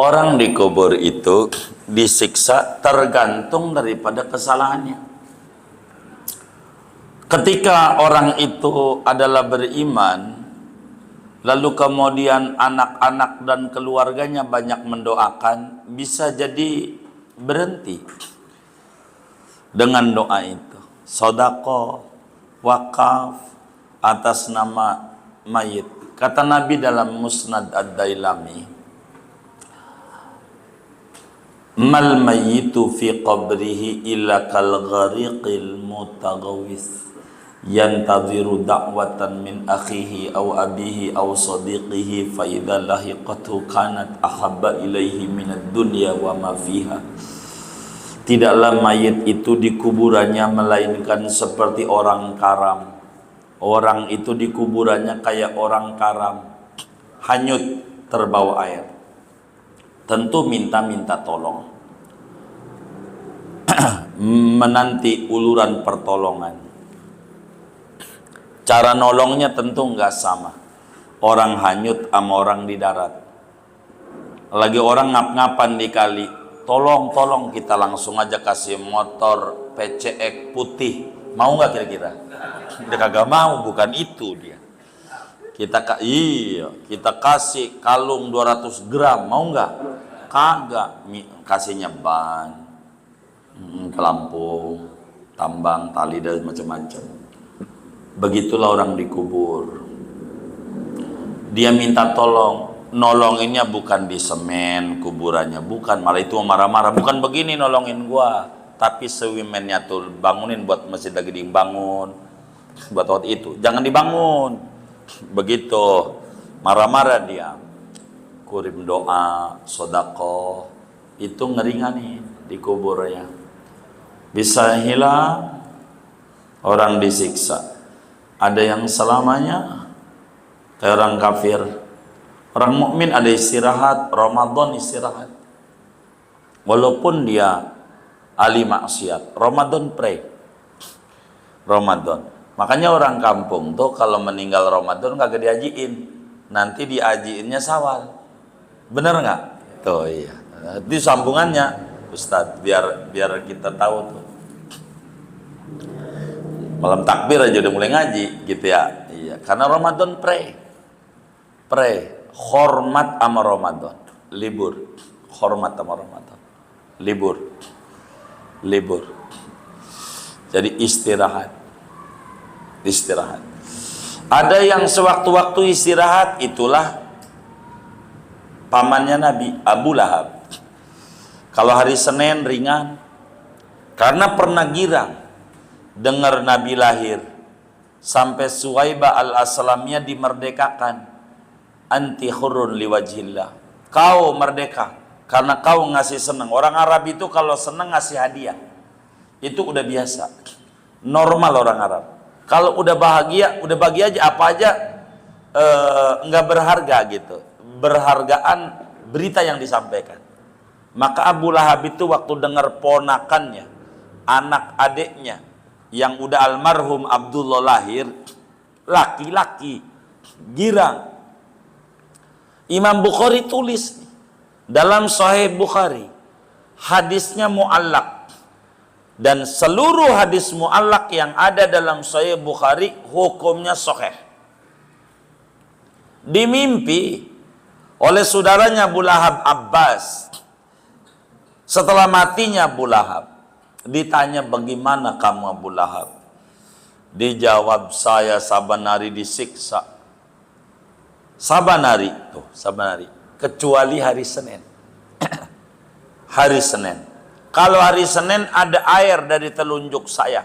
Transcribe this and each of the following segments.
Orang dikubur itu disiksa tergantung daripada kesalahannya. Ketika orang itu adalah beriman, lalu kemudian anak-anak dan keluarganya banyak mendoakan, bisa jadi berhenti dengan doa itu. Sedekah, wakaf atas nama mayit. Kata Nabi dalam Musnad Ad-Dailami, mal mayyitu fi qabrihi illa kal ghariqil mutaghawis yantadhiru da'watan min akhihi aw abihi aw sadiqihi fa idza lahiqathu kanat ahabba ilaihi minad dunya wa ma fiha. Tidaklah mayit itu di kuburannya melainkan seperti orang karam. Orang itu di kuburannya kayak orang karam, hanyut terbawa air. Tentu minta tolong, menanti uluran pertolongan. Cara nolongnya tentu nggak sama. Orang hanyut sama orang di darat. Lagi orang ngap-ngapan di kali, tolong kita langsung aja kasih motor PCX putih. Mau nggak kira-kira? Dia kagak mau, bukan itu dia. Kita kasih kalung 200 gram, mau nggak? Kagak. Kasihnya ban, ke Lampung, tambang, tali dan macam-macam. Begitulah orang dikubur. Dia minta tolong, nolonginnya bukan di semen kuburannya, bukan, malah itu marah-marah, bukan begini nolongin gua, tapi sewimennya tuh bangunin buat masjid lagi dibangun, buat waktu itu jangan dibangun. Begitu marah-marah dia, kurim doa, sedekah, itu ngeringanin di kuburnya. Bisa hilang orang disiksa. Ada yang selamanya kayak orang kafir. Orang mukmin ada istirahat, Ramadan istirahat. Walaupun dia ahli maksiat, Ramadan pray. Ramadan. Makanya orang kampung tuh kalau meninggal Ramadan kagak diajiin. Nanti diajiinnya Syawal. Bener nggak? Tuh iya. Itu sambungannya, Ustadz, biar kita tahu tuh. Malam takbir aja udah mulai ngaji gitu ya. Iya, karena Ramadan pray. Hormat sama Ramadan. Libur. Hormat sama Ramadan. Libur. Jadi istirahat. Ada yang sewaktu-waktu istirahat, itulah pamannya Nabi, Abu Lahab. Kalau hari Senin ringan, karena pernah girang dengar Nabi lahir, sampai Suwaibah al-Aslamiyah dimerdekakan. Anti hurun liwajillah, kau merdeka karena kau ngasih senang. Orang Arab itu kalau senang ngasih hadiah, itu udah biasa, normal orang Arab. Kalau udah bahagia, udah bagi aja apa aja, nggak berharga gitu, berhargaan berita yang disampaikan. Maka Abu Lahab itu waktu dengar ponakannya, anak adiknya yang udah almarhum Abdullah lahir, laki-laki, girang. Imam Bukhari tulis dalam Sahih Bukhari, hadisnya mu'allaq, dan seluruh hadis mu'allaq yang ada dalam Sahih Bukhari hukumnya sahih. Dimimpi oleh saudaranya Abu Lahab Abbas. Setelah matinya Abu Lahab, ditanya, bagaimana kamu Abu Lahab? Dijawab, saya saban hari disiksa. Saban hari, kecuali hari Senin. Hari Senin. Kalau hari Senin ada air dari telunjuk saya.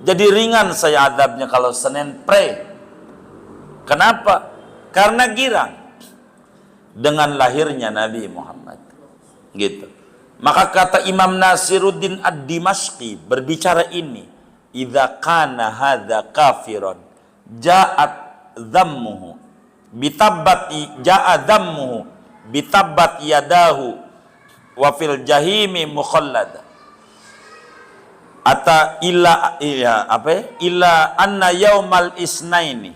Jadi ringan saya adabnya kalau Senin pray. Kenapa? Karena girang dengan lahirnya Nabi Muhammad. Gitu. Maka kata Imam Nasiruddin Ad-Dimashqi berbicara ini, idza kana hadza kafiron ja'at dhammuhu bitabbat ja'a dhammuhu bitabbat yadahu wa fil jahimi mukhallad ata illa anna yaumal isnaini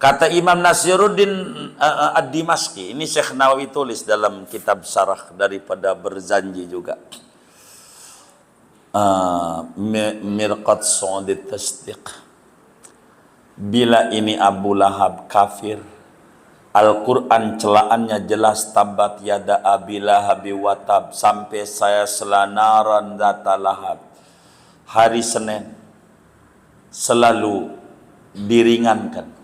Kata Imam Nasiruddin Ad-Dimashqi, ini Syekh Nawawi tulis dalam kitab syarah daripada Berzanji juga. Mirqat Su'udit Tasdiq. Bila ini Abu Lahab kafir, Al-Quran celaannya jelas, tabat yada Abi Lahab wa tab, sampai saya selanaran data lahab. Hari Senin selalu diringankan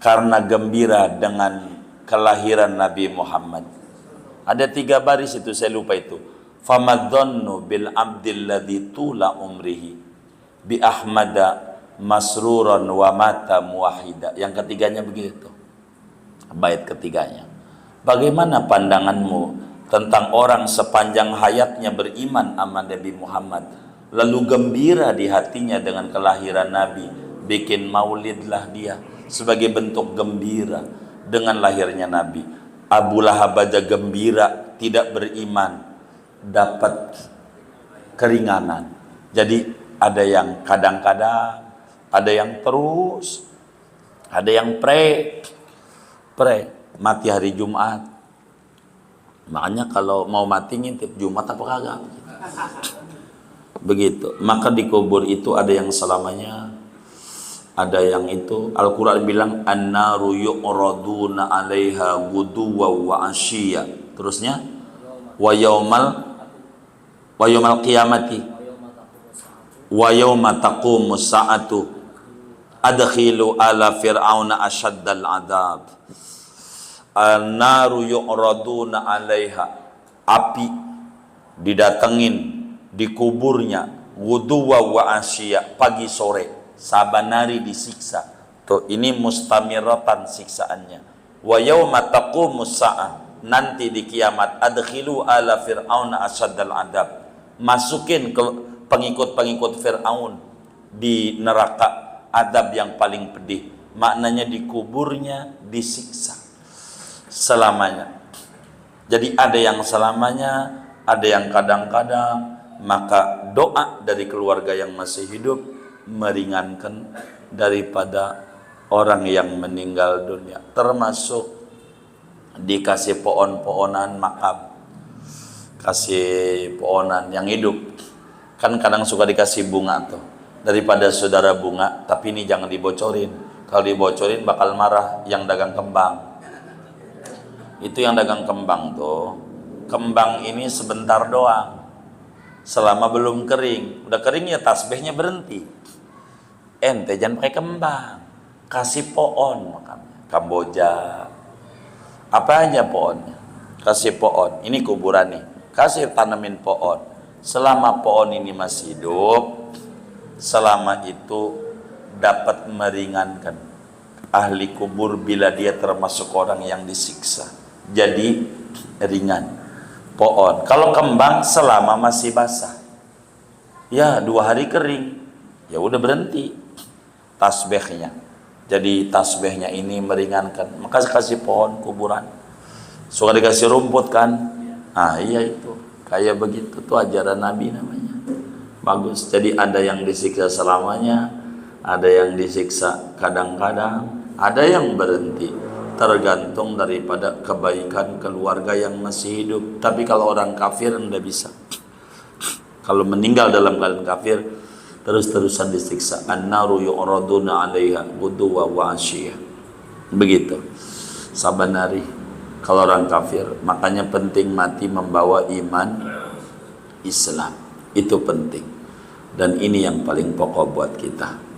karena gembira dengan kelahiran Nabi Muhammad. Ada 3 baris itu, saya lupa itu. Famadhannu bil abdil ladzi tula umrihi bi ahmada masruran wa mata muwahhida. Yang ketiganya begitu. Bait ketiganya. Bagaimana pandanganmu tentang orang sepanjang hayatnya beriman sama Nabi Muhammad, lalu gembira di hatinya dengan kelahiran Nabi, bikin maulidlah dia sebagai bentuk gembira dengan lahirnya Nabi. Abu Lahab aja gembira, tidak beriman, dapat keringanan. Jadi ada yang kadang-kadang, ada yang terus, ada yang pre mati hari Jumat. Makanya kalau mau mati ngintip Jumat apa kagak, begitu. Maka di kubur itu ada yang selamanya, ada yang itu. Al-Quran bilang an-naru yu'raduna 'alaiha ghuduwa wa 'ashiyya. Terusnya wa yaumal qiyamati wa yauma taqumus sa'atu adkhilu ala fir'auna asyaddal adab. An-naru yu'raduna 'alaiha, api didatengin di kuburnya, ghuduwa wa 'ashiyya, pagi sore, sabanari disiksa. Tuh, ini mustamiratan siksaannya. Wa yauma taqumus sa'ah, nanti di kiamat, adkhilu ala fir'auna asyaddal adab, masukin ke pengikut-pengikut Fir'aun di neraka adab yang paling pedih. Maknanya di kuburnya disiksa selamanya. Jadi ada yang selamanya, ada yang kadang-kadang. Maka doa dari keluarga yang masih hidup meringankan daripada orang yang meninggal dunia, termasuk dikasih pohon-pohonan makam, kasih pohonan yang hidup. Kan kadang suka dikasih bunga tuh, daripada saudara bunga, tapi ini jangan dibocorin. Kalau dibocorin bakal marah yang dagang kembang. Itu yang dagang kembang tuh, kembang ini sebentar doang, selama belum kering. Udah kering ya tasbihnya berhenti. Ente jangan pakai kembang, kasih pohon makamnya. Kamboja, apa aja pohonnya, kasih pohon. Ini kuburan nih, kasih tanamin pohon. Selama pohon ini masih hidup, selama itu dapat meringankan ahli kubur bila dia termasuk orang yang disiksa. Jadi ringan pohon. Kalau kembang selama masih basah, ya 2 hari kering, ya udah berhenti tasbihnya. Jadi tasbihnya ini meringankan. Maka kasih pohon kuburan. Suka dikasih rumput kan? Ah iya itu. Kayak begitu tuh ajaran Nabi namanya. Bagus. Jadi ada yang disiksa selamanya, ada yang disiksa kadang-kadang, ada yang berhenti. Tergantung daripada kebaikan keluarga yang masih hidup. Tapi kalau orang kafir enggak bisa. Kalau meninggal dalam keadaan kafir, terus-terusan disiksa. An-naru yu'raduna 'alaiha ghuduwa wa 'ashiyya. Begitu. Saban hari kalau orang kafir. Makanya penting mati membawa iman Islam. Itu penting. Dan ini yang paling pokok buat kita.